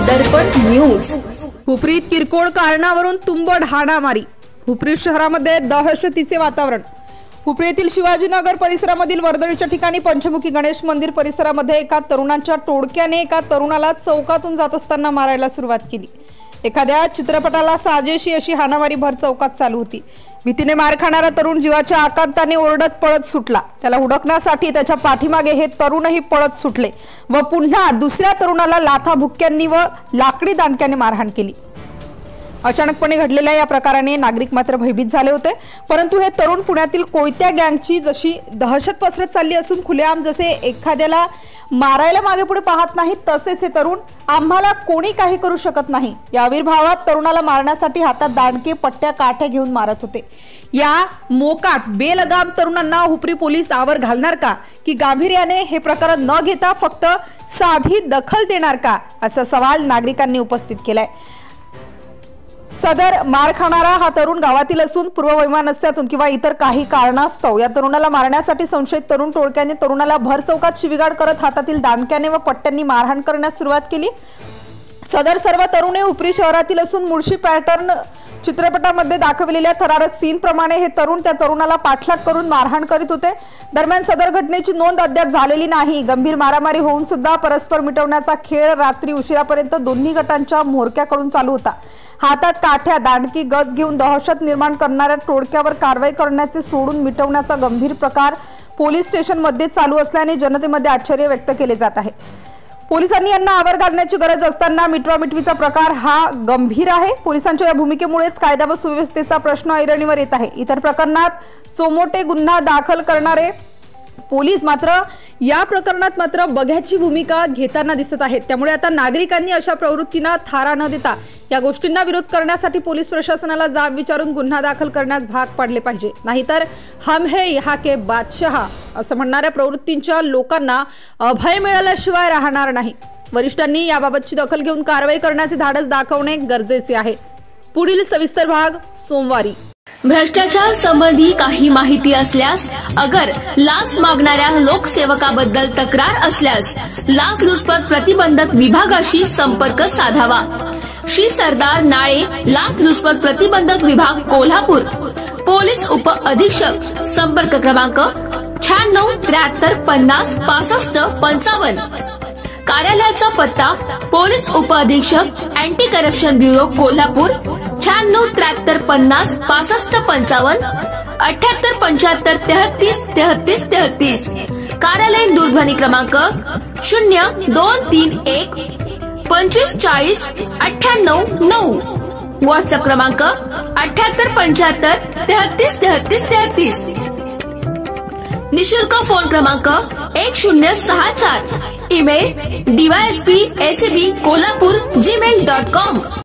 दर्पण news. हुपरीत किरकोळ कारणावरून तुंबड हाणामारी। हुपरी शहरामध्ये दहशतीचे वातावरण। हुपरी येथील शिवाजीनगर परिसरामधील वर्दळीच्या ठिकाणी पंचमुखी गणेश मंदिर परिसरामध्ये एका तरुणाच्या टोळक्याने एका तरुणाला चौकातून जात असताना मारायला सुरुवात केली। एखाद्या चित्रपटाला साजेशी अशी हाणामारी भर चौकात चालू होती। भीतीने मार खाणारा तरुण जीवाच्या आकांताने ओरडत पळत सुटला। त्याला हुडकण्यासाठी त्याच्या पाठीमागे हे तरुणही पळत सुटले व पुन्हा दुसऱ्या तरुणाला लाथाबुक्क्यांनी व लाकडी दांडक्याने मारहाण केली। अचानकपणे घडलेल्या या प्रकाराने नागरिक मात्र भयभीत झाले होते, परंतु हे तरुण पुण्यातील कोयत्या गँगची जशी दहशत पसरत चालली असून खुलेआम जसे एखाद्याला मारायला मागे पुढे पाहत नाहीत, तसेच हे तरुण आम्हाला कोणी काही करू शकत नाही या आविर्भावात तरुणाला मारण्यासाठी हातात दांडके पट्ट्या काठ्या घेऊन मारत होते। या मोकाट बेलगाम तरुणांना हुपरी पोलीस आवर घालणार का, की गांभीर्याने हे प्रकरण न घेता फक्त साधी दखल देणार का, असा सवाल नागरिकांनी उपस्थित केलाय। सदर मार खाणारा हा तरुण गावातील असून पूर्ववैमनस्यातून किंवा इतर काही कारणास्तव या तरुणाला मारण्यासाठी संशयित तरुण टोळक्याने तरुणाला भर चौकात शिवीगाळ करत हातातील दांडक्याने व पट्ट्यांनी मारहाण करण्यास सुरुवात केली। सदर सर्व तरुण हे हुपरी शहरातील असून मुळशी पॅटर्न चित्रपटामध्ये दाखवलेल्या थरारक सीन प्रमाणे हे तरुण त्या तरुणाला पाठलाग करून मारहाण करीत होते। दरम्यान सदर घटनेची नोंद अद्याप झालेली नाही। गंभीर मारामारी होऊन सुद्धा परस्पर मिटवण्याचा खेळ रात्री उशिरापर्यंत दोन्ही गटांच्या म्होरक्याकडून चालू होता। हातात काठ्या दांडकी गज घेऊन दहशत निर्माण करणाऱ्या टोळक्यावर कारवाई करण्याचे सोडून मिटवण्याचा गंभीर प्रकार पोलीस स्टेशनमध्ये चालू असल्याने जनतेमध्ये आश्चर्य व्यक्त केले जात आहे। पोलिसांनी यांना आवर घालण्याची गरज असताना मिटवामिटवीचा प्रकार हा गंभीर आहे। पोलिसांच्या या भूमिकेमुळेच कायदा व सुव्यवस्थेचा प्रश्न ऐरणीवर येत आहे। इतर प्रकरणात सोमोटे गुन्हा दाखल करणारे पोलीस मात्र या प्रकरणात मात्र बघ्याची भूमिका घेताना दिसत आहेत। त्यामुळे आता नागरिकांनी अशा प्रवृत्तींना थारा न देता या गोष्टींना विरोध करण्यासाठी पोलीस प्रशासनाला जाब विचारून गुन्हा दाखल करण्यास भाग पाडले पाहिजे। नाहीतर हम है यहाँ के बादशाह असं म्हणणाऱ्या प्रवृत्तींच्या लोकांना अभय मिळाल्याशिवाय राहणार नाही। वरिष्ठांनी याबाबतची दखल घेऊन कारवाई करण्याचे धाडस दाखवणे गरजेचे आहे। पुढील सविस्तर भाग सोमवारी। भ्रष्टाचार संबंधी काही माहिती असल्यास अगर लाच मागणाऱ्या लोकसेवकाबद्दल तक्रार असल्यास लाचलुचपत प्रतिबंधक विभागाशी संपर्क साधावा। श्री सरदार नाळे लाचलुचपत प्रतिबंधक विभाग कोल्हापूर। पोलीस उप अधीक्षक संपर्क क्रमांक 96 73 50 65 55। कार्यालयाचा पत्ता पोलीस उप अधीक्षक अँटी करप्शन ब्युरो कोल्हापूर 96 73 50 65 55 78 75 33 33 33। कार्यालयीन दूरध्वनी क्रमांक 0231 25 40 98 9। व्हॉट्सअप क्रमांक 78 75 33 33 33। निशुल्क फोन क्रमांक 1064। Email dysp@kolhapur@gmail.com।